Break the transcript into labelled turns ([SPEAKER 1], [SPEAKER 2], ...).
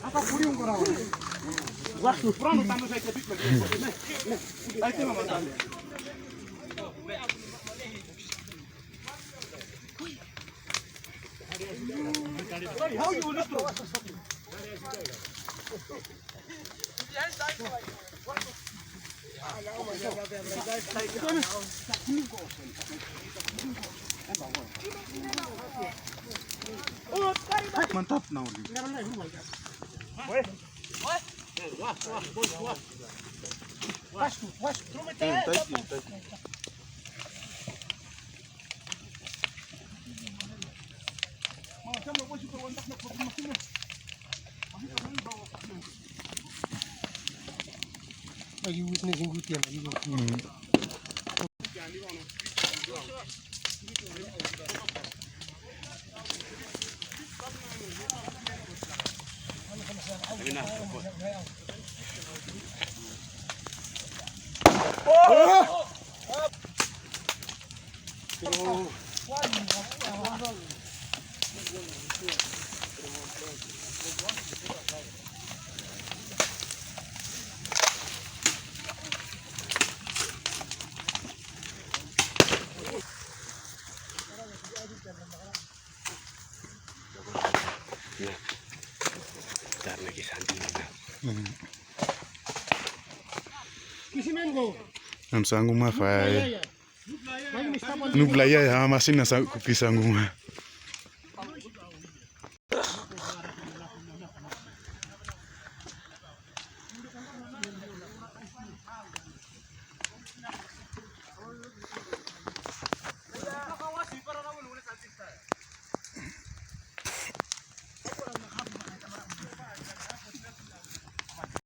[SPEAKER 1] Apa puri un corao? Guarda, pronto tanto sei capito perché. Dai te mamma dai. How you will stop? Mantap na uli. Lagi witnessing gutian lagi.
[SPEAKER 2] Namsanguma fai. Nublaya ya masina sa kupisa nguma.